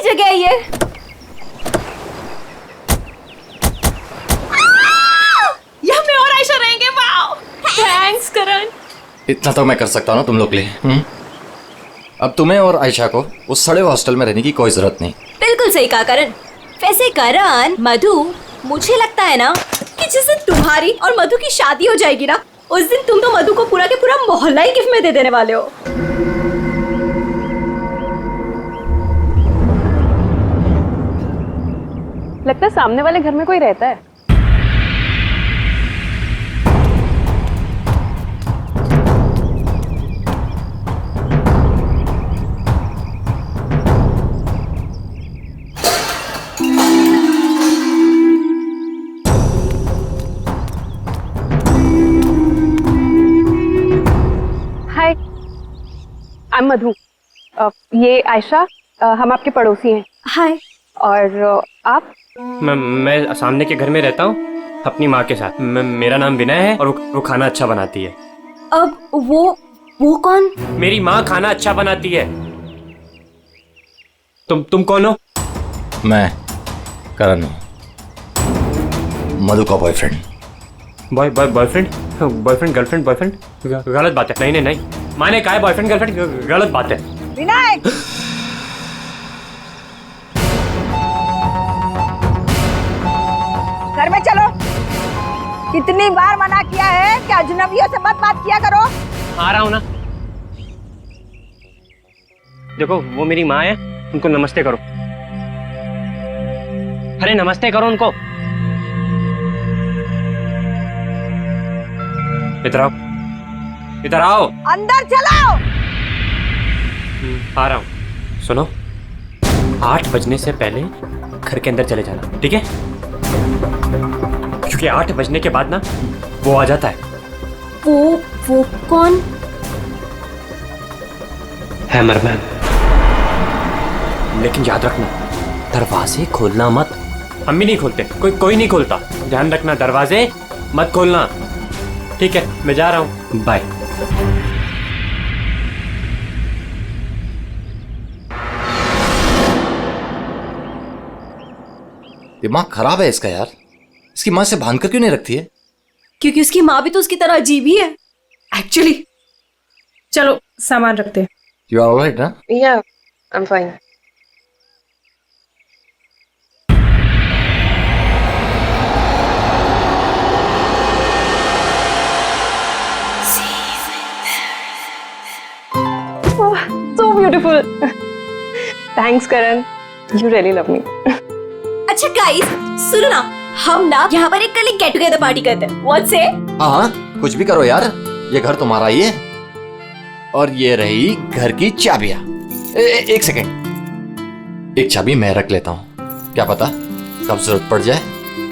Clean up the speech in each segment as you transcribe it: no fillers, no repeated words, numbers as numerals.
जगह है ये? यहाँ मैं और आयशा रहेंगे। वाओ, थैंक्स करण। इतना तो मैं कर सकता हूँ ना तुम लोग के लिए। अब तुम्हें और आयशा को उस सड़े हॉस्टल में रहने की कोई जरूरत नहीं। बिल्कुल सही कहा करण। वैसे करण, मधु, मुझे लगता है ना कि जिस दिन तुम्हारी और मधु की शादी हो जाएगी ना, उस दिन तुम तो मधु को पूरा के पूरा मोहल्ला ही गिफ्ट में दे देने वाले हो। लगता है सामने वाले घर में कोई रहता है। हाय, आई एम मधु। ये आयशा, हम आपके पड़ोसी हैं। हाय। और आप? मैं सामने के घर में रहता हूँ अपनी माँ के साथ। मेरा नाम विनय है और वो खाना अच्छा बनाती है। अब वो कौन? मेरी माँ खाना अच्छा बनाती है। तुम कौन हो? मैं करण हूँ, मधु का बॉयफ्रेंड। बॉयफ्रेंड गर्लफ्रेंड बॉयफ्रेंड गलत बात है। नहीं, माँ ने कहा है बॉयफ्रेंड गर्लफ्रेंड, गलत बात है। विनायक, घर में चलो। कितनी बार मना किया है कि अजनबियों से मत बात किया करो। आ रहा हूँ ना। देखो, वो मेरी माँ है, उनको नमस्ते करो। अरे नमस्ते करो उनको। इधर आओ। अंदर चलो। आ रहा हूँ। सुनो, 8 बजने से पहले घर के अंदर चले जाना, ठीक है? क्योंकि 8 बजने के बाद ना वो आ जाता है। वो कौन? हैमरमैन। लेकिन याद रखना, दरवाजे खोलना मत। हम भी नहीं खोलते, कोई नहीं खोलता। ध्यान रखना, दरवाजे मत खोलना, ठीक है? मैं जा रहा हूँ, बाय। दिमाग खराब है इसका यार। इसकी माँ से बांध कर क्यों नहीं रखती है? क्योंकि उसकी माँ भी तो उसकी तरह अजीब ही है एक्चुअली। चलो सामान रखते हैं। यू आर ऑलराइट ना? या, I am fine. So beautiful. Thanks Karan, you really love me. अच्छा गाइस, सुनो ना, हम ना यहाँ पर एक कल गेट टुगेदर पार्टी करते हैं। What say? हाँ, कुछ भी करो यार, ये घर तुम्हारा ही है। और ये रही घर की चाबियां। एक सेकंड, एक चाबी मैं रख लेता हूँ, क्या पता कब जरूरत पड़ जाए।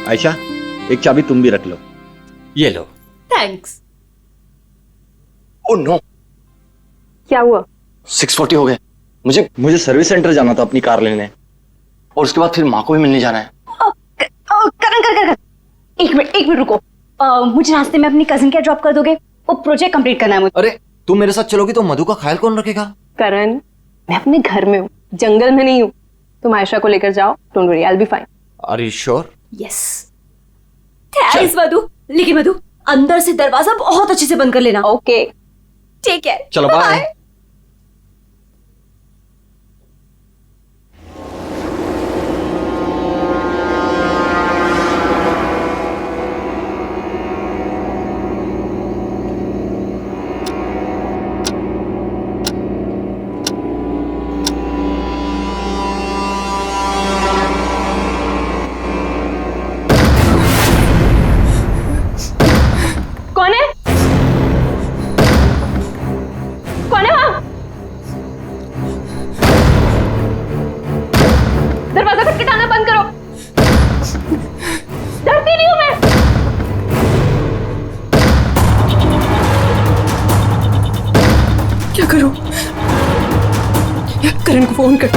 आयशा, एक चाबी तुम भी रख लो। ये लो। थैंक्स। ओह नो, क्या हुआ? 6:40 हो गए। मुझे सर्विस सेंटर जाना था अपनी कार लेने, और उसके बाद फिर माँ को भी मिलने जाना है। करण, एक मिनट रुको। मुझे रास्ते में अपनी कजिन क्या ड्रॉप कर दोगे? वो प्रोजेक्ट कंप्लीट करना है मुझे। अरे तुम मेरे साथ चलोगी तो मधु का ख्याल कौन रखेगा? करण, मैं अपने घर में हूँ, जंगल में नहीं हूँ। तुम आयशा को लेकर जाओ, don't worry, I will be fine. Are you sure? Yes. Thanks Madhu. लेकिन मधु, अंदर से दरवाजा बहुत अच्छे से बंद कर लेना। ओके, ठीक है, चलो बाय। कौन है? कौन है वहां? दरवाजा खटखटाना बंद करो। डरती नहीं हूं मैं। क्या करूं? करण को फोन कर।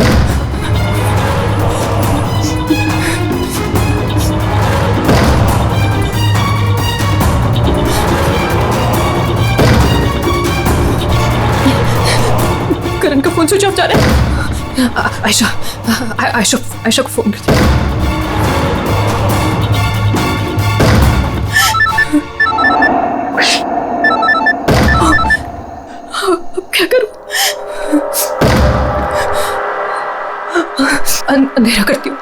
करण का फोन स्विच ऑफ जा रहा है। आयशा आयशा आयशा को फोन करती हूँ। अब क्या करूं? अंधेरा करती हूँ।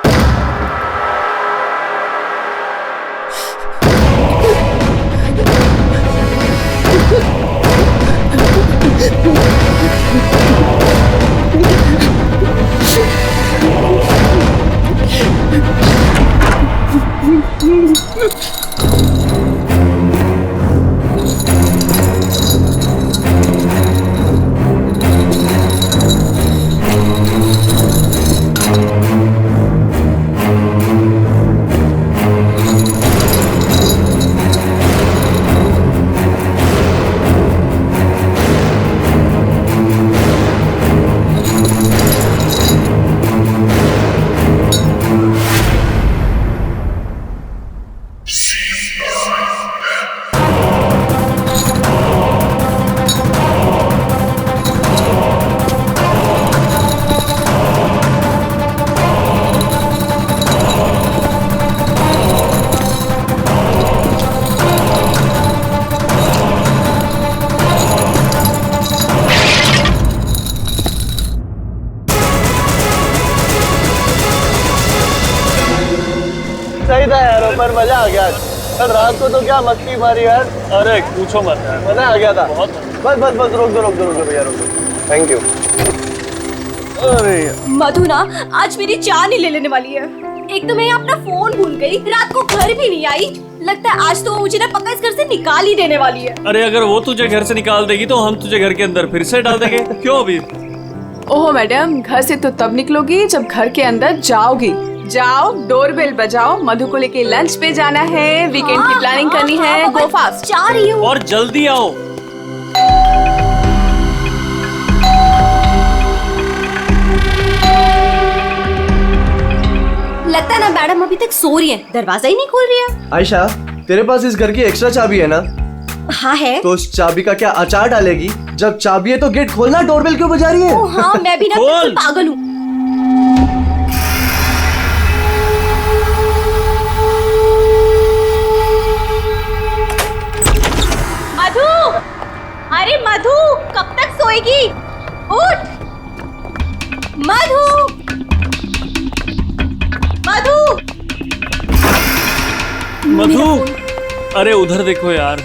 सही था यार, पर मजा आ गया। कल रात को तो क्या मस्ती मारी यार। अरे पूछो मत यार, मजा आ गया था बहुत। बस बस बस रोक दो भैया, रोक दो। Thank you. अरे मधु ना आज मेरी जान ही ले लेने वाली है। एक तो मैं अपना फोन भूल गई, रात को घर भी नहीं आई। लगता है आज तो वो मुझे ना पक्का इस घर से निकाल ही देने वाली है। अरे अगर वो तुझे घर से निकाल देगी तो हम तुझे घर के अंदर फिर से डाल देंगे। क्यों अभी? ओहो मैडम, घर से तो तब निकलोगी जब घर के अंदर जाओगी। जाओ, डोरबेल बजाओ, मधु को लेके लंच पे जाना है, वीकेंड की प्लानिंग करनी है। गो फास्ट। जा रही हूँ। और जल्दी आओ। लगता है ना मैडम अभी तक सो रही है, दरवाजा ही नहीं खोल रही है। आयशा, तेरे पास इस घर की एक्स्ट्रा चाबी है ना? हाँ है। तो उस चाबी का क्या अचार डालेगी? जब चाबी है तो गेट खोलना, डोरबेल क्यों बजा रही है? ओ हाँ, मैं भी ना बिल्कुल पागल हूँ। मधु, अरे मधु, कब तक सोएगी? उठ मधु, मधु, मधु, अरे उधर देखो यार।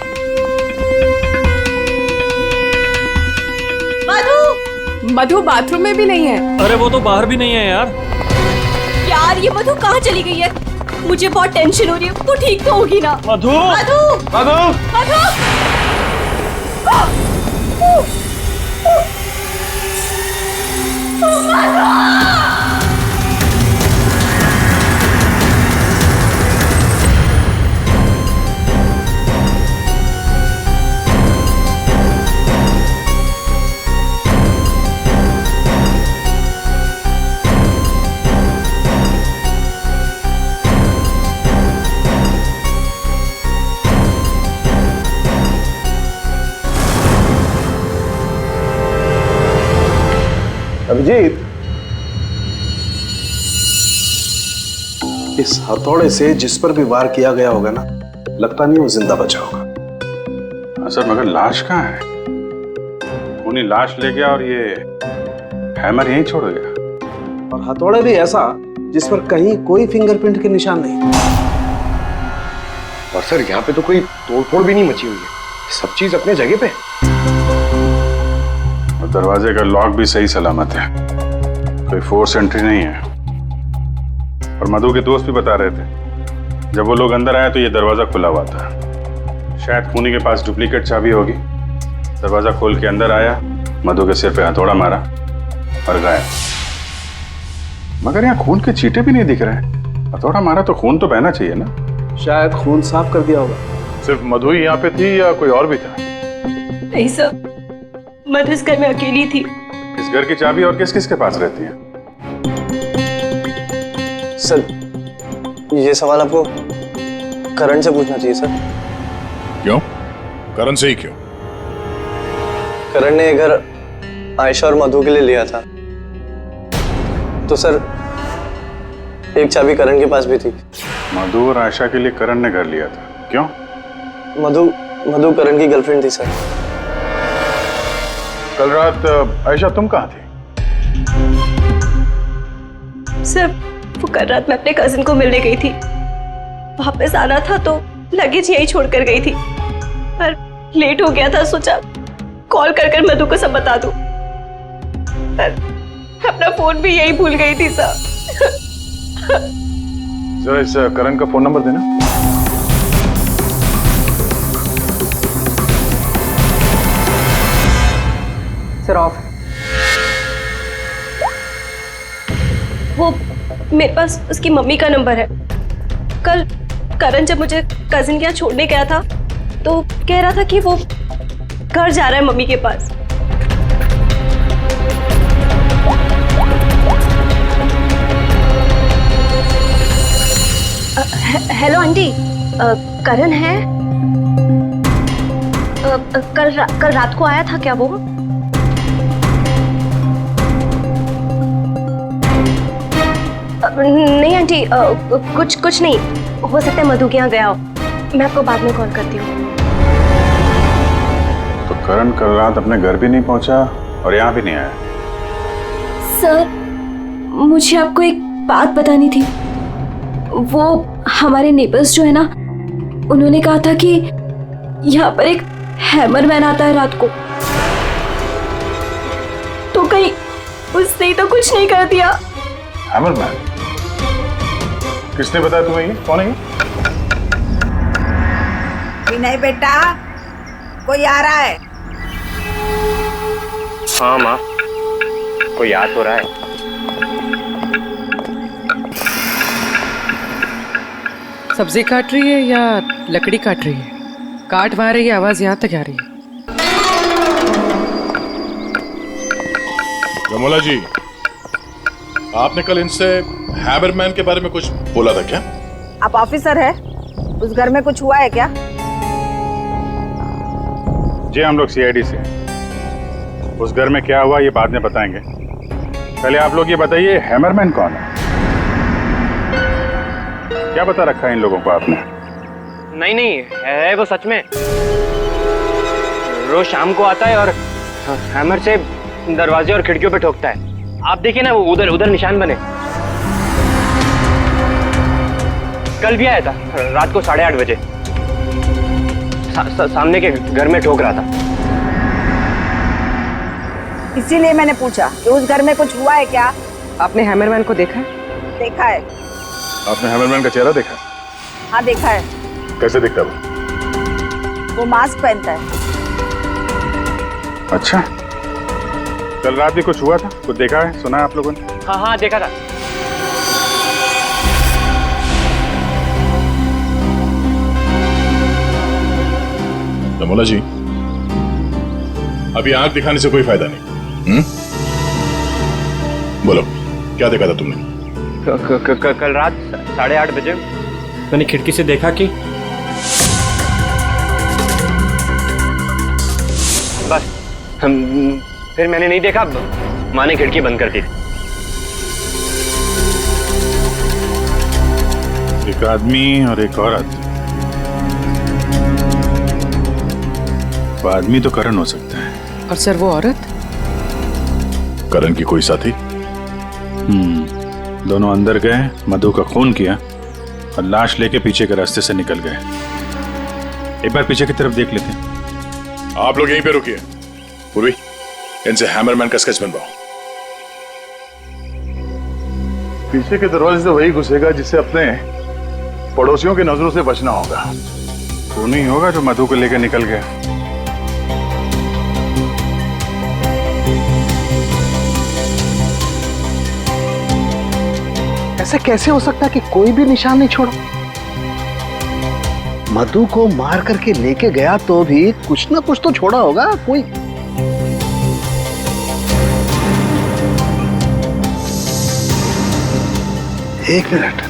मधु, मधु बाथरूम में भी नहीं है। अरे वो तो बाहर भी नहीं है यार। यार ये मधु कहाँ चली गई है? मुझे बहुत टेंशन हो रही है। तू ठीक तो होगी ना? मधु, मधु, मधु, मधु, अभिजीत, इस हथौड़े से जिस पर भी वार किया गया होगा ना, लगता नहीं वो जिंदा बचा होगा। सर मगर लाश कहाँ है? उन्हीं लाश ले गया और ये हैमर यहीं छोड़ गया। और हथौड़ा भी ऐसा जिस पर कहीं कोई फिंगरप्रिंट के निशान नहीं। और सर यहाँ पे तो कोई तोड़फोड़ भी नहीं मची हुई है, सब चीज अपने जगह पे। और दरवाजे का लॉक भी सही सलामत है, कोई फोर्स एंट्री नहीं है। और मधु के दोस्त भी बता रहे थे जब वो लोग अंदर आए तो ये दरवाजा खुला हुआ था। शायद खूनी के पास डुप्लीकेट चाबी होगी। दरवाजा खोल के अंदर आया, मधु के सिर पे हथौड़ा मारा और गायब। मगर यहाँ खून के छींटे भी नहीं दिख रहे। हथौड़ा मारा तो खून तो बहना चाहिए ना। शायद खून साफ कर दिया होगा। सिर्फ मधु ही यहाँ पे थी या कोई और भी था? नहीं सर, मधु इस घर में अकेली थी। इस घर की चाबी और किस किस के पास रहती है? सर, ये सवाल आपको करण से पूछना चाहिए सर। क्यों? करण से ही क्यों? करण ने ये घर आयशा और मधु के लिए लिया था। तो सर एक चाबी करण के पास भी थी। मधु और आयशा के लिए करण ने घर लिया था, क्यों? मधु करण की गर्लफ्रेंड थी सर। कल रात आयशा तुम कहाँ थी? सर वो कल रात मैं अपने कजिन को मिलने गई थी, वापस आना था तो लगेज यही छोड़कर गई थी, पर लेट हो गया था, सोचा कॉल कर कर मधु को सब बता दूं, पर अपना फोन भी यही भूल गई थी सर। जरा इस करण का फोन नंबर देना। Sir of. वो मेरे पास उसकी मम्मी का नंबर है। कल करण जब मुझे कजिन के यहाँ छोड़ने गया था तो कह रहा था कि वो घर जा रहा है मम्मी के पास। हेलो आंटी, करण है? कल रात को आया था क्या वो? नहीं आंटी, कुछ नहीं, हो सकता है मधु के यहाँ गया हो। मैं आपको बाद में कॉल करती हूँ। तो करण कल रात अपने घर भी नहीं पहुंचा और यहाँ भी नहीं आया। सर मुझे आपको एक बात बतानी थी। वो हमारे नेबर्स जो है ना, उन्होंने कहा था कि यहाँ पर एक हैमरमैन आता है रात को, तो कहीं उसने तो कुछ नहीं कर दिया। हैमरमैन? किसने बताया तुम्हें ये? कौन है ये? विनय बेटा, कोई आ रहा है? हाँ माँ, कोई याद हो रहा है। सब्जी काट रही है या लकड़ी काट रही है? काट वहां रही है, आवाज यहाँ तक आ रही है। रमोला जी, आपने कल इनसे हैमरमैन के बारे में कुछ बोला था क्या? आप ऑफिसर है, उस घर में कुछ हुआ है क्या? जी हम लोग सीआईडी से हैं। उस घर में क्या हुआ ये बाद में बताएंगे। पहले आप लोग ये बताइए, हैमरमैन कौन है? क्या बता रखा है इन लोगों को आपने? नहीं, है वो सच में। रोज शाम को आता है और हैमर से दरवाजे और खिड़कियों पे ठोकता है। आप देखिए ना, वो उधर निशान बने। कल भी आया था रात को 8:30 बजे। सामने के घर में ठोक रहा था। इसीलिए मैंने पूछा कि उस घर में कुछ हुआ है क्या? आपने हैमरमैन को देखा है? देखा है। आपने हैमरमैन का चेहरा देखा? हाँ देखा है। कैसे दिखता है वो मास्क पहनता है। अच्छा, कल रात भी कुछ हुआ था? कुछ देखा है, सुना है आप लोगों ने? हाँ देखा था। रमोला जी, अभी आंख दिखाने से कोई फायदा नहीं। बोलो, क्या देखा था तुमने? कल रात 8:30 बजे मैंने खिड़की से देखा कि बस फिर मैंने नहीं देखा। माँ ने खिड़की बंद कर दी। एक आदमी और एक औरत। वो आदमी तो करण हो सकता है। और सर वो औरत? करण की कोई साथी? दोनों अंदर गए, मधु का खून किया और लाश लेके पीछे के रास्ते से निकल गए। एक बार पीछे की तरफ देख लेते हैं। आप लोग यहीं पे रुकिए। पूर्वी, इनसे हैमरमैन का स्केच बनवाओ। पीछे के दरवाजे से वही घुसेगा जिसे अपने पड़ोसियों की नजरों से बचना होगा। वो नहीं होगा जो मधु को लेकर निकल गया। ऐसा कैसे हो सकता है कि कोई भी निशान नहीं छोड़ा? मधु को मार करके लेके गया तो भी कुछ ना कुछ तो छोड़ा होगा कोई। एक मिनट,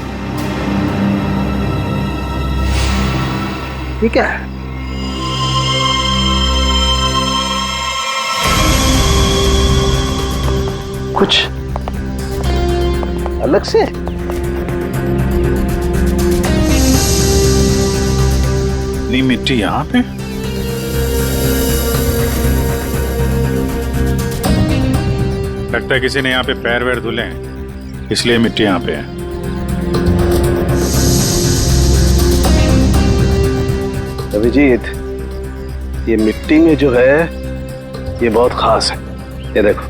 ठीक है। कुछ अलग से? इतनी मिट्टी यहाँ पे? लगता है किसी ने यहाँ पे पैर वैर धुले हैं, इसलिए मिट्टी यहाँ पे है। अभिजीत, ये मिट्टी में जो है ये बहुत खास है। ये देखो,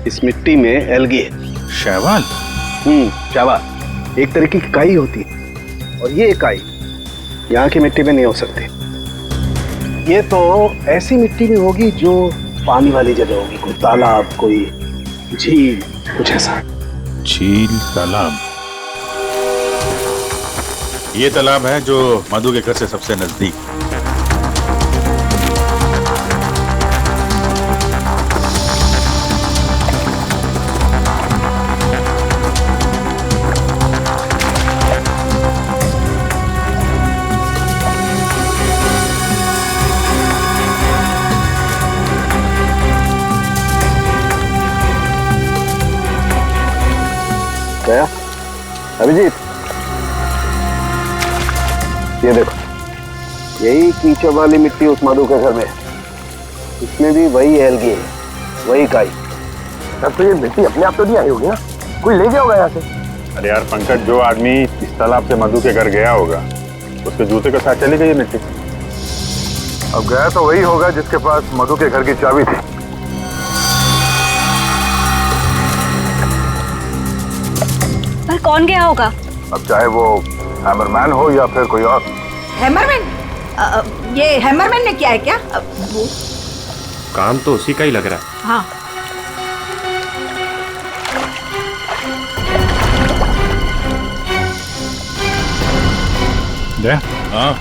इस मिट्टी में एल्गी है। शैवाल? शैवाल एक तरीके की काई होती है, और ये काई यहाँ की मिट्टी में नहीं हो सकती। ये तो ऐसी मिट्टी में होगी जो पानी वाली जगह होगी, कोई तालाब, कोई झील, कुछ ऐसा। झील, तालाब? ये तालाब है जो मधु के घर से सबसे नजदीक। क्या अभिजीत, ये देखो, यही कीचड़ वाली मिट्टी उस मधु के घर में है। इसमें भी वही एल्गी है, वही काई। तब तो ये मिट्टी अपने आप तो नहीं आई होगी ना, कोई ले गया होगा यहाँ से। अरे यार पंकज, जो आदमी इस तालाब से मधु के घर गया होगा उसके जूते के साथ चली गई मिट्टी। अब गया तो वही होगा जिसके पास मधु के घर की चाबी थी। पर कौन गया होगा? अब चाहे वो हैमरमैन हो या फिर कोई और। हैमरमैन? ये हैमरमैन ने किया है क्या? वो काम तो उसी का ही लग रहा है। हाँ। हाँ,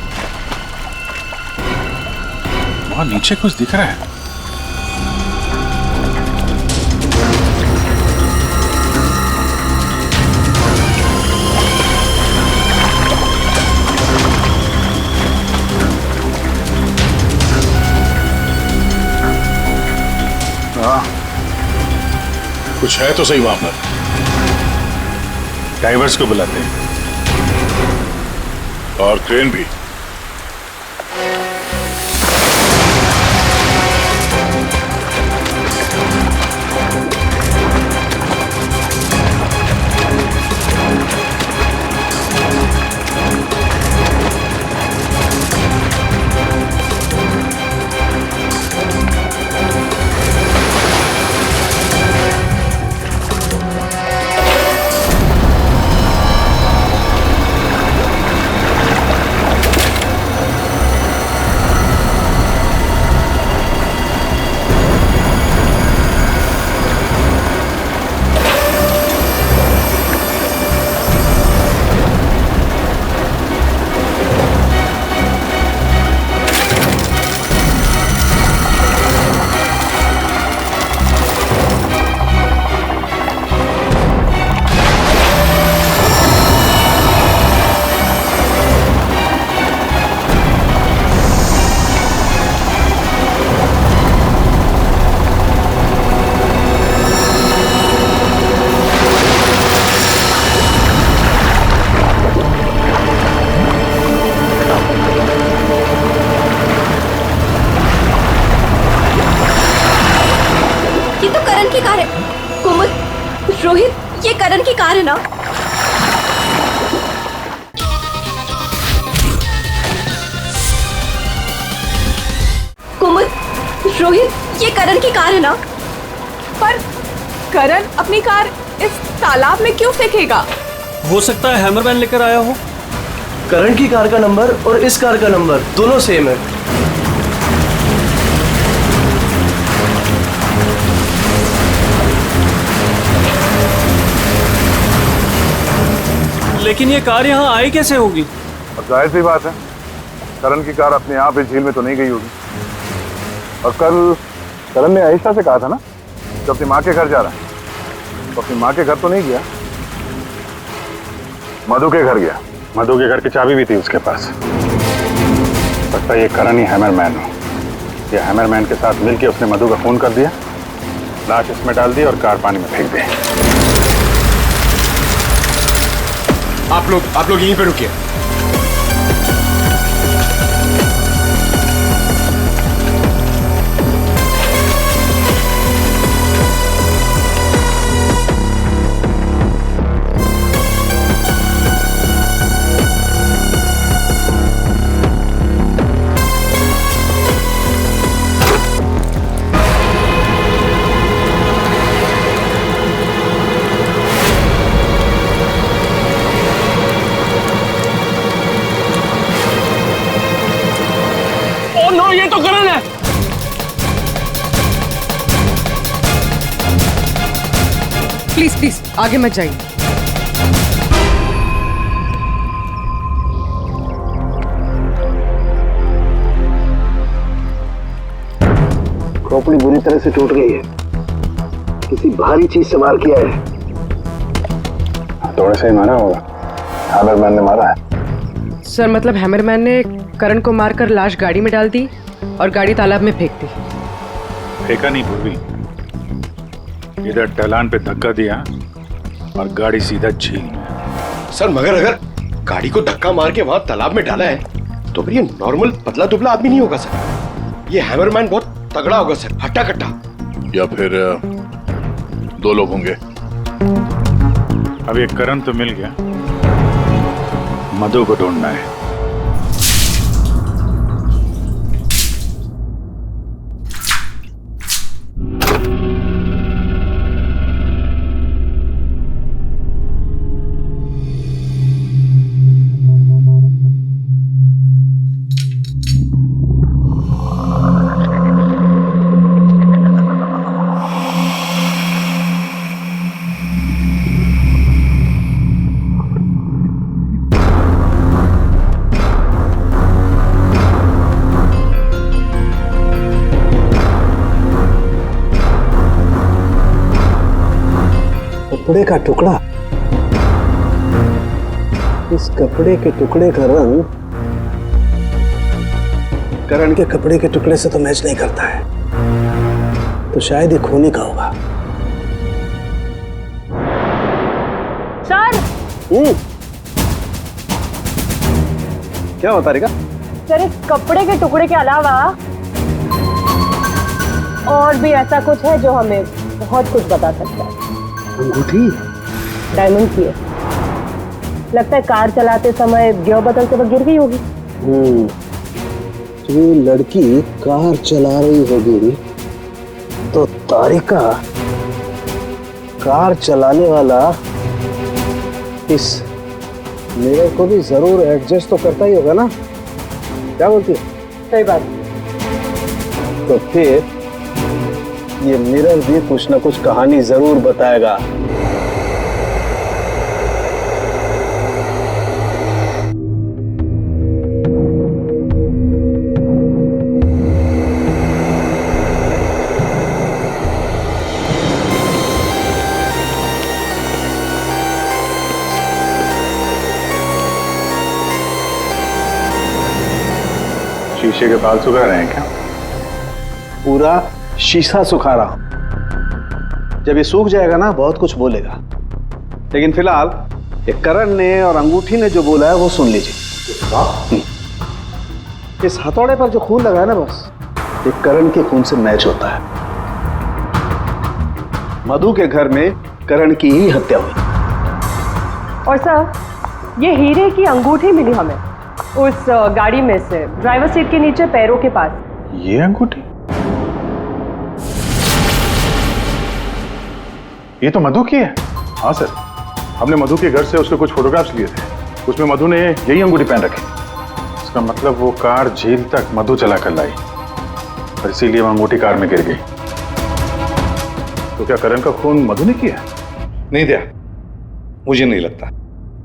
वहाँ नीचे कुछ दिख रहा है। कुछ है तो सही वहां पर। डाइवर्स को बुलाते हैं और क्रेन भी। रोहित, ये करण की कार है ना? कुमुद, रोहित, ये करण की कार है ना? पर करण अपनी कार इस तालाब में क्यों फेंकेगा? हो सकता है हैमरमैन लेकर आया हो। करण की कार का नंबर और इस कार का नंबर दोनों सेम है। लेकिन ये कार यहाँ आई कैसे होगी? अब जाहिर सी बात है, करण की कार अपने आप इस झील में तो नहीं गई होगी। और कल करण ने आयशा से कहा था ना कि अपनी माँ के घर जा रहा है, तो अपनी माँ के घर तो नहीं गया, मधु के घर गया। मधु के घर की चाबी भी थी उसके पास। लगता है ये करण ही हैमरमैन हो। ये हैमरमैन के साथ मिलकर उसने मधु का फोन कर दिया, लाश इसमें डाल दी और कार पानी में फेंक दी। आप लोग यहीं पे रुकिए। ये तो करण है। प्लीज आगे मत जाइए। खोपड़ी बुरी तरह से टूट गई है, किसी भारी चीज से वार किया है। थोड़े से ही मारा होगा, हैमरमैन ने मारा है। सर मतलब हैमरमैन ने करण को मारकर लाश गाड़ी में डाल दी और गाड़ी तालाब में फेंक दी। फेंका नहीं पूर्वी, इधर ढलान पे धक्का दिया और गाड़ी सीधा झील में। सर मगर अगर गाड़ी को धक्का मार के वहां तालाब में डाला है तो फिर ये नॉर्मल पतला दुबला आदमी नहीं होगा सर, ये हैमरमैन बहुत तगड़ा होगा सर, हट्टा कट्टा। या फिर 2 लोग होंगे। अब ये करण तो मिल गया, मधु को ढूंढना है। कपड़े का टुकड़ा, इस कपड़े के टुकड़े का रंग करण के कपड़े के टुकड़े से तो मैच नहीं करता है, तो शायद ये खूनी का होगा। सर क्या होता रहेगा? सर इस कपड़े के टुकड़े के अलावा और भी ऐसा कुछ है जो हमें बहुत कुछ बता सकता है। अंगूठी डायमंड की है, लगता है कार चलाते समय गियर बदलते वक्त गिर गई होगी। तो ये लड़की कार चला रही होगी तो तारिका कार चलाने वाला इस मिरर को भी जरूर एडजस्ट तो करता ही होगा ना, क्या बोलती है? सही बात। तो फिर ये मिरर भी कुछ ना कुछ कहानी जरूर बताएगा। शीशे के बाल सुखा रहे हैं क्या? पूरा शीशा सुखा रहा हूं। जब ये सूख जाएगा ना बहुत कुछ बोलेगा, लेकिन फिलहाल ये करण ने और अंगूठी ने जो बोला है वो सुन लीजिए। इस हथौड़े पर जो खून लगा है ना, बस ये करण के खून से मैच होता है। मधु के घर में करण की ही हत्या हुई। और सर ये हीरे की अंगूठी मिली हमें उस गाड़ी में से, ड्राइवर सीट के नीचे पैरों के पास। ये अंगूठी? ये तो मधु की है। हाँ सर, हमने मधु के घर से उसके कुछ फोटोग्राफ्स लिए थे, उसमें मधु ने यही अंगूठी पहन रखी। इसका मतलब वो कार झील तक मधु चला कर लाई और इसीलिए वो अंगूठी कार में गिर गई। तो क्या करण का खून मधु ने किया? नहीं दिया, मुझे नहीं लगता।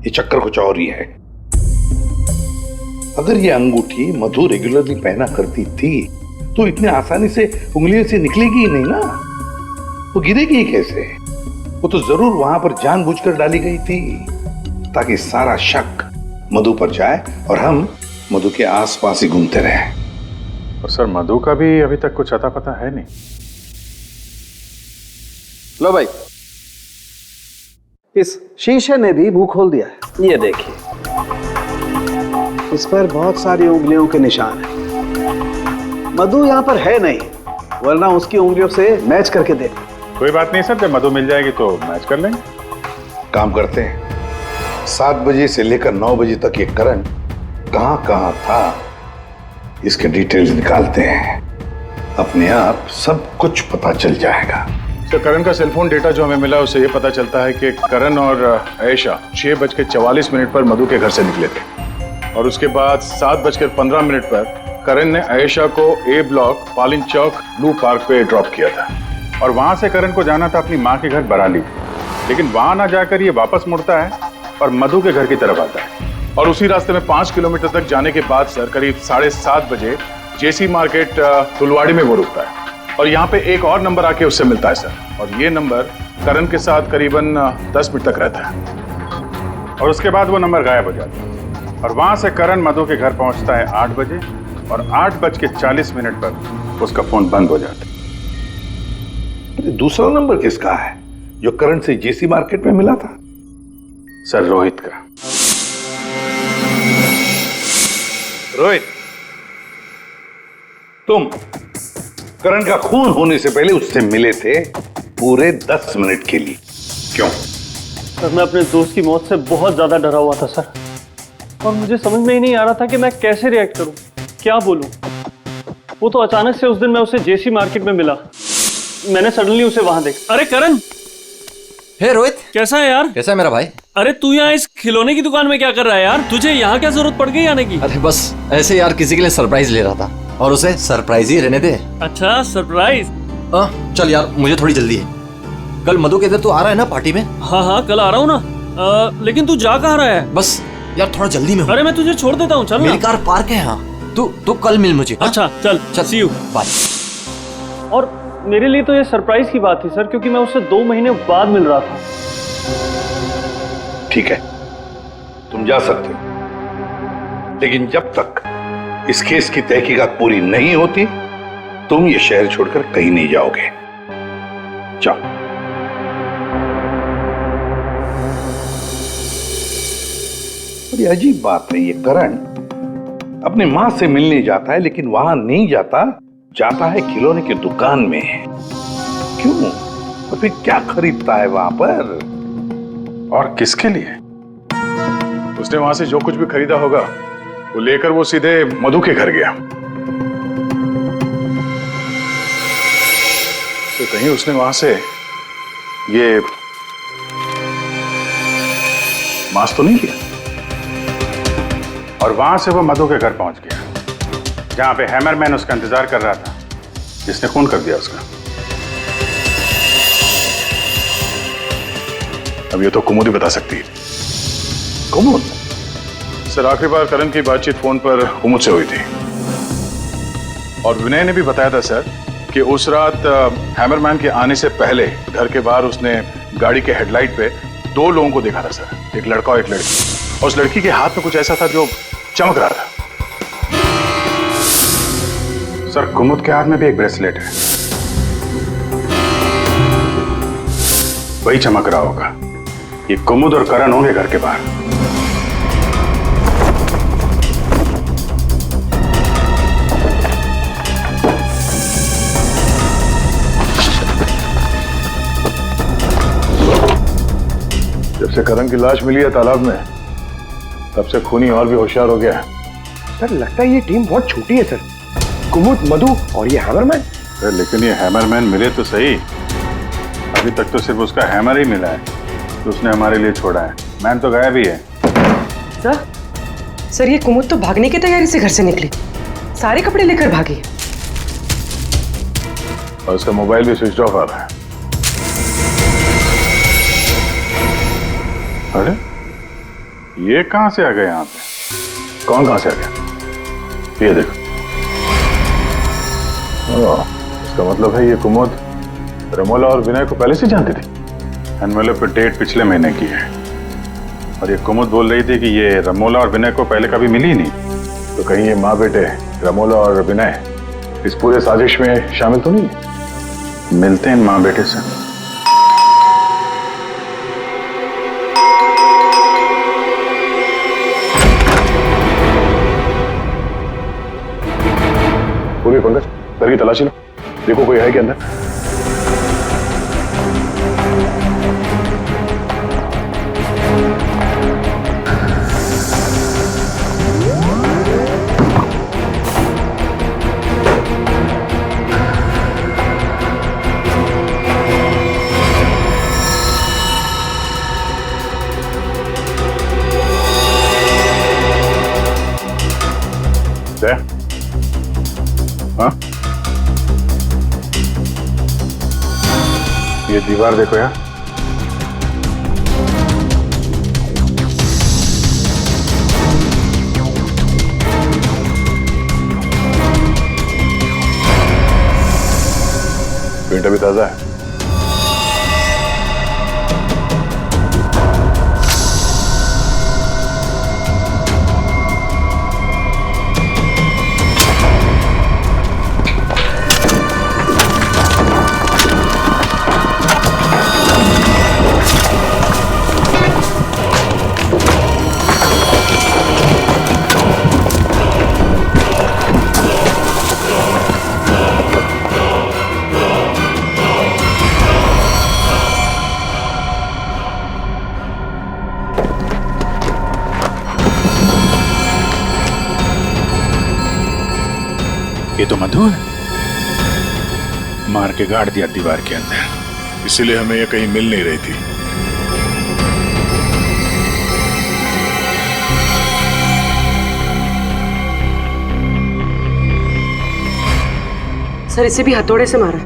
ये चक्कर कुछ और ही है। अगर ये अंगूठी मधु रेगुलरली पहना करती थी तो इतने आसानी से उंगलियों से निकलेगी ही नहीं ना, वो गिरेगी ही कैसे? वो तो जरूर वहां पर जानबूझकर डाली गई थी ताकि सारा शक मधु पर जाए और हम मधु के आसपास ही घूमते रहे। और सर मधु का भी अभी तक कुछ अता पता है नहीं। लो भाई, इस शीशे ने भी मुंह खोल दिया है। ये देखिए, इस पर बहुत सारी उंगलियों के निशान हैं। मधु यहाँ पर है नहीं, वरना उसकी उंगलियों से मैच करके दे। कोई बात नहीं सर, जब मधु मिल जाएगी तो मैच कर लेंगे। काम करते हैं, 7 बजे से लेकर 9 बजे तक ये करण कहाँ था इसके डिटेल्स निकालते हैं। अपने आप सब कुछ पता चल जाएगा। तो करण का सेलफोन डेटा जो हमें मिला उससे ये पता चलता है कि करण और आयशा 6:44 पर मधु के घर से निकले थे और उसके बाद 7:15 पर करण ने आयशा को ए ब्लॉक पालिन चौक ब्लू पार्क पे ड्रॉप किया था और वहां से करण को जाना था अपनी माँ के घर बराली, लेकिन वहां ना जाकर ये वापस मुड़ता है और मधु के घर की तरफ आता है और उसी रास्ते में 5 किलोमीटर तक जाने के बाद सर करीब 7:30 बजे जेसी मार्केट फुलवाड़ी में वो रुकता है और यहाँ पे एक और नंबर आके उससे मिलता है सर और ये नंबर करण के साथ करीबन 10 मिनट तक रहता है और उसके बाद वो नंबर गायब हो जाता है और वहां से करण मधु के घर पहुंचता है 8 बजे और 8:40 पर उसका फोन बंद हो जाता है। दूसरा नंबर किसका है जो करण से जेसी मार्केट में मिला था? सर रोहित का। रोहित, तुम करण का खून होने से पहले उससे मिले थे पूरे 10 मिनट के लिए, क्यों? सर मैं अपने दोस्त की मौत से बहुत ज्यादा डरा हुआ था सर, और मुझे समझ में ही नहीं आ रहा था कि मैं कैसे रिएक्ट करूं, क्या बोलूं। वो तो अचानक से उस दिन मैं उसे जेसी मार्केट में मिला, मैंने सडनली उसे वहां देखा। अरे करण, हे रोहित, कैसा है यार? कैसा है मेरा भाई? अरे तू यहाँ इस खिलौने की दुकान में क्या कर रहा है यार? तुझे यहाँ क्या जरूरत पड़ गई आने की? अरे बस ऐसे यार, किसी के लिए सरप्राइज ले रहा था और उसे सरप्राइज ही रहने दे। अच्छा सरप्राइज? चल यार, मुझे थोड़ी जल्दी है। कल मधु के इधर तू आ रहा है ना पार्टी में? हाँ कल आ रहा हूँ ना। लेकिन तू जा कहाँ रहा है? बस यार थोड़ा जल्दी में हूँ। अरे मैं तुझे छोड़ देता हूँ, चल मेरी कार पार्क है यहाँ। तू कल मिल मुझे। अच्छा चल, सी यू, बाय। और मेरे लिए तो ये सरप्राइज की बात थी सर, क्योंकि मैं उससे 2 महीने बाद मिल रहा था। ठीक है, तुम जा सकते हो, लेकिन जब तक इस केस की तहकीकात पूरी नहीं होती तुम ये शहर छोड़कर कहीं नहीं जाओगे। जाओ। बड़ी अजीब बात है, ये करण अपनी मां से मिलने जाता है लेकिन वहां नहीं जाता है खिलौने की दुकान में। क्यों? और फिर क्या खरीदता है वहां पर? और किसके लिए? उसने वहां से जो कुछ भी खरीदा होगा वो लेकर वो सीधे मधु के घर गया। तो कहीं उसने वहां से ये मास्क तो नहीं लिया? और वहां से वो मधु के घर पहुंच गया जहां पे हैमरमैन उसका इंतजार कर रहा था, जिसने खून कर दिया उसका। अब ये तो कुमुद ही बता सकती है। कुमुद? सर आखिरी बार करण की बातचीत फोन पर कुमुद से हुई थी और विनय ने भी बताया था सर कि उस रात हैमरमैन के आने से पहले घर के बाहर उसने गाड़ी के हेडलाइट पे 2 लोगों को देखा था सर, एक लड़का और एक लड़की, और उस लड़की के हाथ में कुछ ऐसा था जो चमक रहा था। सर कुमुद के हाथ में भी एक ब्रेसलेट है, वही चमक रहा होगा। ये कुमुद और करण होंगे घर के बाहर। जब से करण की लाश मिली है तालाब में, तब से खूनी और भी होशियार हो गया है। सर लगता है ये टीम बहुत छोटी है सर, कुमुद, मधु और ये हैमरमैन। सर लेकिन ये हैमरमैन मिले तो सही, अभी तक तो सिर्फ उसका हैमर ही मिला है तो उसने हमारे लिए छोड़ा है। मैन तो गायब ही है। सर ये कुमुद तो भागने की तैयारी से घर से निकली, सारे कपड़े लेकर भागी और उसका मोबाइल भी स्विच ऑफ आ रहा है। अरे ये कहां से आ गए यहाँ पे? कौन कहां से आ गया? ये देखो, इसका मतलब है ये कुमुद रमोला और विनय को पहले से जानती थी। एनवेलप पे डेट पिछले महीने की है और ये कुमुद बोल रही थी कि ये रमोला और विनय को पहले कभी मिली ही नहीं। तो कहीं ये माँ बेटे रमोला और विनय इस पूरे साजिश में शामिल तो नहीं है? मिलते हैं इन माँ बेटे से। भी पंकज, घर की तलाशी लो, देखो कोई है क्या अंदर। हाँ, ये दीवार देखो यार, पेंट अभी ताजा है। ये तो मधु है, मार के गाड़ दिया दीवार के अंदर, इसीलिए हमें ये कहीं मिल नहीं रही थी। सर इसे भी हथौड़े से मारा।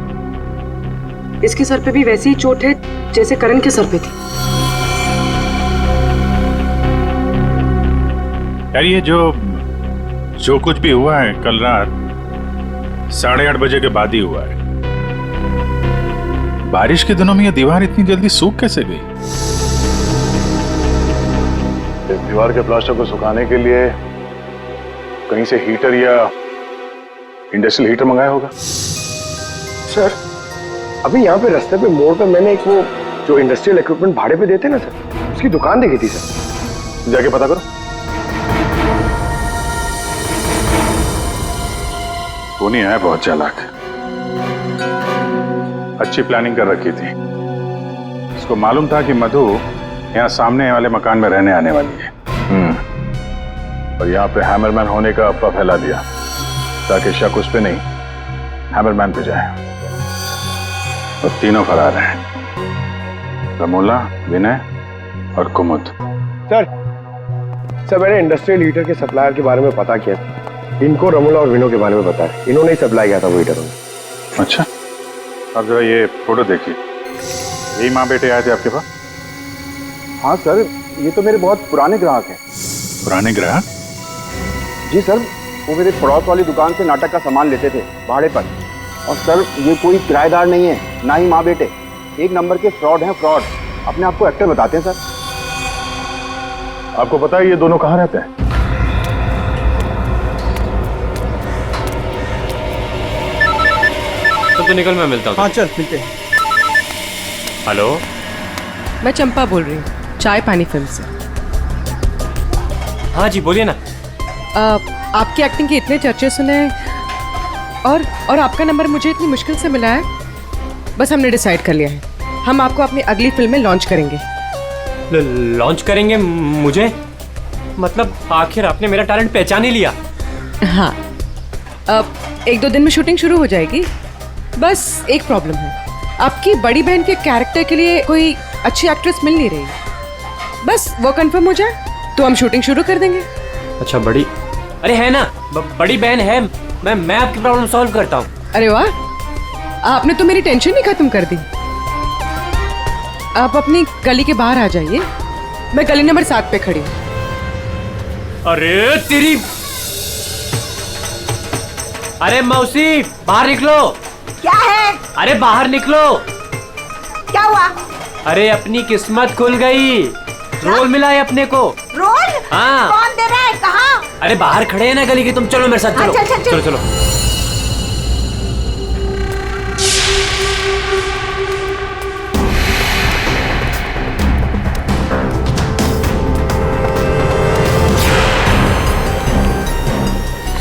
इसके सर पे भी वैसी ही चोट है जैसे करण के सर पे थी। यार ये जो कुछ भी हुआ है कल रात 8:30 बजे के बाद ही हुआ है। बारिश के दिनों में ये दीवार इतनी जल्दी सूख कैसे गई? इस दीवार के प्लास्टर को सुखाने के लिए कहीं से हीटर या इंडस्ट्रियल हीटर मंगाया होगा। सर अभी यहाँ पे रास्ते पे मोड़ पे मैंने एक वो जो इंडस्ट्रियल इक्विपमेंट भाड़े पे देते ना सर, उसकी दुकान देखी थी सर। जाके पता करो। टोनी है बहुत चालाक, अच्छी प्लानिंग कर रखी थी। इसको मालूम था कि मधु यहाँ सामने वाले मकान में रहने आने वाली है। और यहाँ पे हैमरमैन होने का अफवाह फैला दिया ताकि शक उस पे नहीं हैमरमैन पे जाए। और तीनों फरार हैं, रमोला, विनय और कुमुद। सर मैंने इंडस्ट्रियल हीटर के सप्लायर के बारे में पता किया। इनको रमोला और विनो के बारे में पता है, इन्होंने ही सप्लाई किया था वो हीटर। अच्छा, अब जो ये फोटो देखिए, यही माँ बेटे आए थे आपके पास? हाँ सर, ये तो मेरे बहुत पुराने ग्राहक हैं। पुराने ग्राहक? जी सर, वो मेरे पड़ोस वाली दुकान से नाटक का सामान लेते थे भाड़े पर। और सर ये कोई किराएदार नहीं है, ना ही माँ बेटे, एक नंबर के फ्रॉड हैं, फ्रॉड। अपने आप को एक्टर बताते हैं सर। आपको पता है ये दोनों कहाँ रहते हैं? तो निकल, मैं मिलता हूँ। हाँ चल मिलते हैं। हेलो, मैं चंपा बोल रही हूँ, चाय पानी फिल्म से। हाँ जी बोलिए ना। आपकी एक्टिंग के इतने चर्चे सुने हैं और आपका नंबर मुझे इतनी मुश्किल से मिला है। बस हमने डिसाइड कर लिया है, हम आपको अपनी अगली फिल्म में लॉन्च करेंगे। लॉन्च करेंगे मुझे? मतलब आखिर आपने मेरा टैलेंट पहचान ही लिया? हाँ, अब 1-2 दिन में शूटिंग शुरू हो जाएगी। बस एक प्रॉब्लम है, आपकी बड़ी बहन के कैरेक्टर के लिए कोई अच्छी एक्ट्रेस मिल नहीं रही। बस वो कंफर्म हो जाए तो हम शूटिंग शुरू कर देंगे। अच्छा बड़ी, अरे है ना, बड़ी बहन है। मैं आपकी प्रॉब्लम सॉल्व करता हूँ। अरे वाह, आपने तो मेरी टेंशन ही खत्म कर दी। आप अपनी गली के बाहर आ जाइए, मैं गली नंबर 7 पे खड़ी हूँ। अरे तेरी, अरे मौसी बाहर निकलो। क्या है? अरे बाहर निकलो। क्या हुआ? अरे अपनी किस्मत खुल गई, रोल मिला है अपने को। रोल? हाँ। कौन दे रहा है? कहाँ? अरे बाहर खड़े हैं ना गली के, तुम चलो मेरे साथ, चलो। चल। चलो चलो।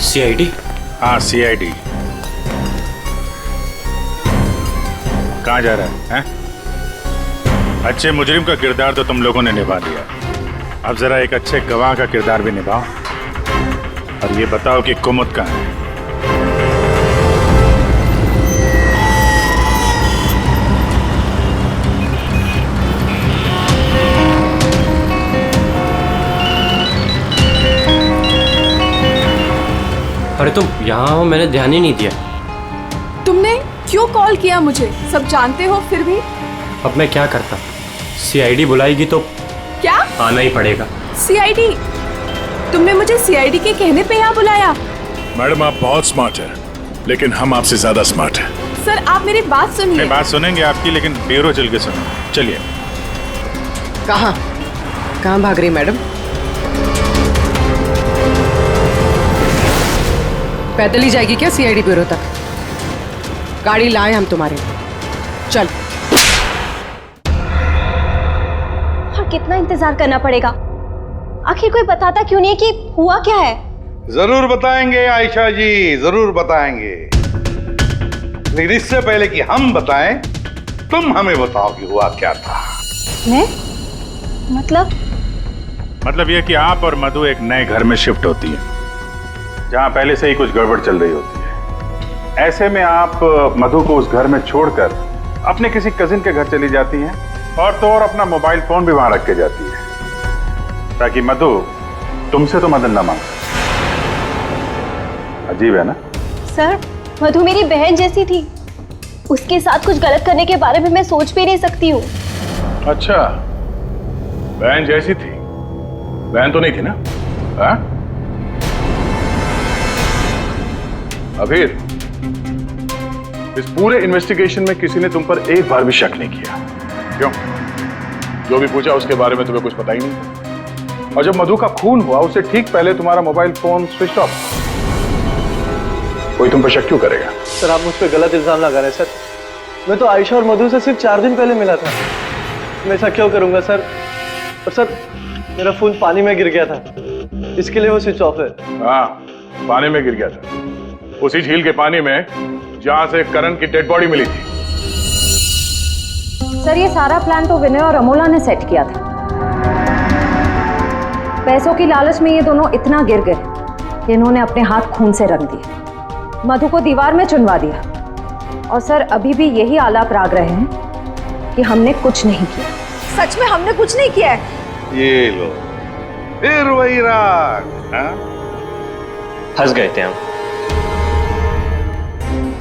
CID? हाँ CID, कहाँ जा रहा है? अच्छे मुजरिम का किरदार तो तुम लोगों ने निभा दिया, अब जरा एक अच्छे गवाह का किरदार भी निभाओ और ये बताओ कि कुमुद कहाँ है? अरे तुम यहाँ हो, मैंने ध्यान ही नहीं दिया। तुमने क्यों कॉल किया मुझे? सब जानते हो फिर भी? अब मैं क्या करता? सीआईडी बुलाएगी तो क्या आना ही पड़ेगा। सीआईडी? तुमने मुझे सीआईडी के कहने पे यहाँ बुलाया? मैडम आप बहुत स्मार्ट है, लेकिन हम आपसे ज्यादा स्मार्ट है। सर आप मेरी बात सुनिए। नहीं, बात सुनेंगे आपकी, लेकिन ब्यूरो चल के सुनो। चलिए। कहाँ भाग रही मैडम? पैदल ही जाएगी क्या सीआईडी ब्यूरो तक? गाड़ी लाए हम तुम्हारे। चल। और कितना इंतजार करना पड़ेगा? आखिर कोई बताता क्यों नहीं कि हुआ क्या है? जरूर बताएंगे आयशा जी, जरूर बताएंगे, लेकिन इससे पहले कि हम बताएं, तुम हमें बताओ कि हुआ क्या था। मैं? मतलब ये कि आप और मधु एक नए घर में शिफ्ट होती है, जहां पहले से ही कुछ गड़बड़ चल रही होती है। ऐसे में आप मधु को उस घर में छोड़कर अपने किसी कजिन के घर चली जाती हैं और तो और अपना मोबाइल फोन भी वहां रख के जाती है, ताकि मधु तुमसे तो मदद न मांगे। अजीब है ना? सर, मधु मेरी बहन जैसी थी, उसके साथ कुछ गलत करने के बारे में मैं सोच भी नहीं सकती हूँ। अच्छा, बहन जैसी थी? बहन तो नहीं थी ना? हाँ? अबीर, इस पूरे इन्वेस्टिगेशन में किसी ने तुम पर एक बार भी शक नहीं किया, क्यों? जो भी पूछा उसके बारे में तुम्हें कुछ पता ही नहीं। और जब मधु का खून हुआ उससे ठीक पहले तुम्हारा मोबाइल फोन स्विच ऑफ। कोई तुम पर शक क्यों करेगा? सर आप मुझ पर गलत इल्जाम लगा रहे हैं सर। मैं तो आयशा और मधु से सिर्फ 4 दिन पहले मिला था। मैं ऐसा क्यों करूंगा सर? और सर मेरा फोन पानी में गिर गया था, इसके लिए वो स्विच ऑफ है। हाँ, पानी में गिर गया था, उसी झील के पानी में जहां से करण की डेड बॉडी मिली थी। सर ये सारा प्लान तो विनय और अमोला ने सेट किया था। पैसों की लालच में ये दोनों इतना गिर गए कि इन्होंने अपने हाथ खून से रंग दिए, मधु को दीवार में चुनवा दिया। और सर अभी भी यही आलाप राग रहे हैं कि हमने कुछ नहीं किया। सच में हमने कुछ नहीं किया है? ये लो, फिर वही राग। फंस गए थे हम।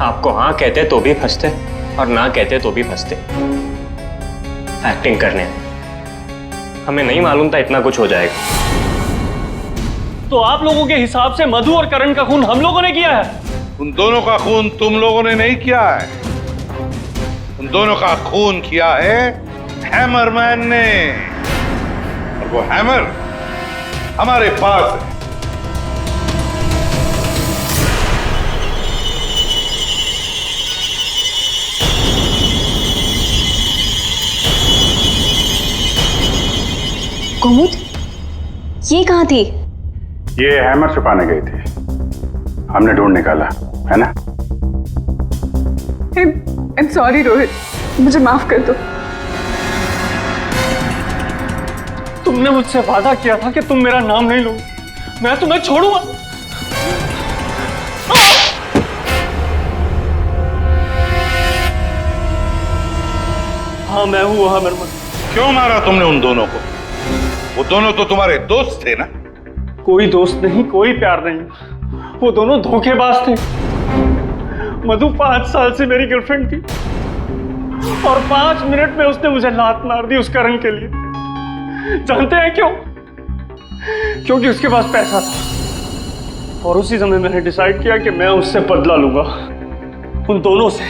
आपको हाँ कहते तो भी फंसते और ना कहते तो भी फंसते। एक्टिंग करने हमें नहीं मालूम था इतना कुछ हो जाएगा। तो आप लोगों के हिसाब से मधु और करण का खून हम लोगों ने किया है? उन दोनों का खून तुम लोगों ने नहीं किया है, उन दोनों का खून किया है हैमरमैन ने, और वो हैमर हमारे पास है। कुमुद, ये कहाँ थी? ये हैमर छुपाने गई थी, हमने ढूंढ निकाला, है ना? I'm sorry रोहित, मुझे माफ कर दो। तुमने मुझसे वादा किया था कि तुम मेरा नाम नहीं लोगे, मैं तुम्हें छोड़ूंगा। हाँ मैं हूँ हैमरमैन। क्यों मारा तुमने उन दोनों को? वो दोनों तो तुम्हारे दोस्त थे ना? कोई दोस्त नहीं, कोई प्यार नहीं, वो दोनों धोखेबाज थे। मधु 5 साल से मेरी गर्लफ्रेंड थी और 5 मिनट में उसने मुझे लात मार दी उस करण के लिए। जानते हैं क्यों? क्योंकि उसके पास पैसा था और उसी समय मैंने डिसाइड किया कि मैं उससे बदला लूंगा, उन दोनों से।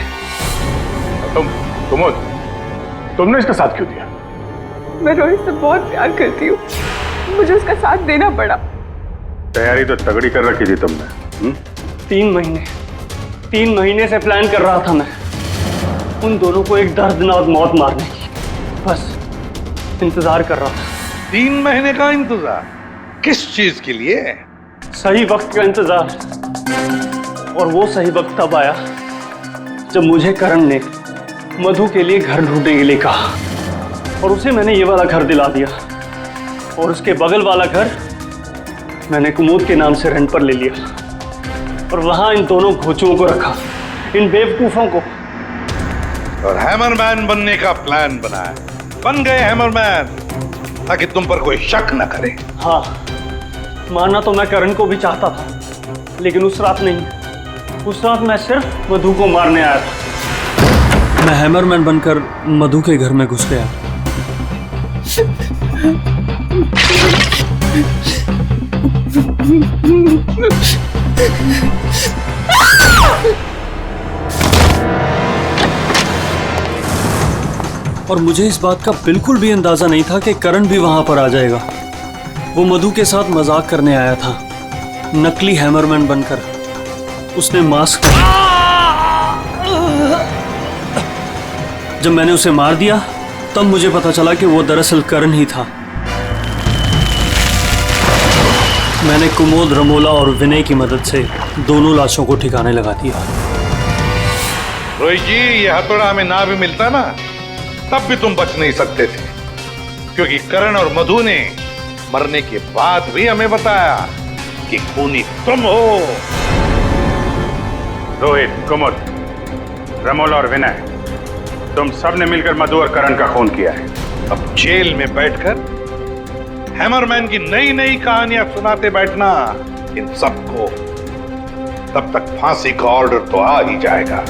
तुमने इसका साथ क्यों दिया? मैं रोहित से बहुत प्यार करती हूँ, मुझे उसका साथ देना पड़ा। तैयारी तो तगड़ी कर रखी थी तुमने। 3 महीने से प्लान कर रहा था मैं उन दोनों को एक दर्दनाक मौत मारने की, बस इंतजार कर रहा था। 3 महीने का इंतजार? किस चीज के लिए? सही वक्त का इंतजार। और वो सही वक्त तब आया जब मुझे करण ने मधु के लिए घर ढूंढने के लिए कहा और उसे मैंने ये वाला घर दिला दिया और उसके बगल वाला घर मैंने कुमुद के नाम से रेंट पर ले लिया और वहां इन दोनों घोचुओं को रखा, इन बेवकूफों को। और हैमरमैन बनने का प्लान बनाया, बन गए हैमरमैन ताकि तुम पर कोई शक न करे। हाँ, मानना तो मैं करण को भी चाहता था, लेकिन उस रात नहीं। उस रात मैं सिर्फ मधु को मारने आया था। मैं हैमरमैन बनकर मधु के घर में घुस गया। और मुझे इस बात का बिल्कुल भी अंदाजा नहीं था कि करण भी वहां पर आ जाएगा। वो मधु के साथ मजाक करने आया था, नकली हैमरमैन बनकर। उसने मास्क जब मैंने उसे मार दिया तब मुझे पता चला कि वो दरअसल करण ही था। मैंने कुमोद, रमोला और विनय की मदद से दोनों लाशों को ठिकाने लगा दिया। रोहित जी, ये हथौड़ा हमें ना भी मिलता ना तब भी तुम बच नहीं सकते थे, क्योंकि करण और मधु ने मरने के बाद भी हमें बताया कि खूनी तुम हो। रोहित, कुमुद, रमोला और विनय, तुम सब ने मिलकर मधु और करण का खून किया है। अब जेल में बैठकर हैमरमैन की नई नई कहानियां सुनाते बैठना इन सबको, तब तक फांसी का ऑर्डर तो आ ही जाएगा।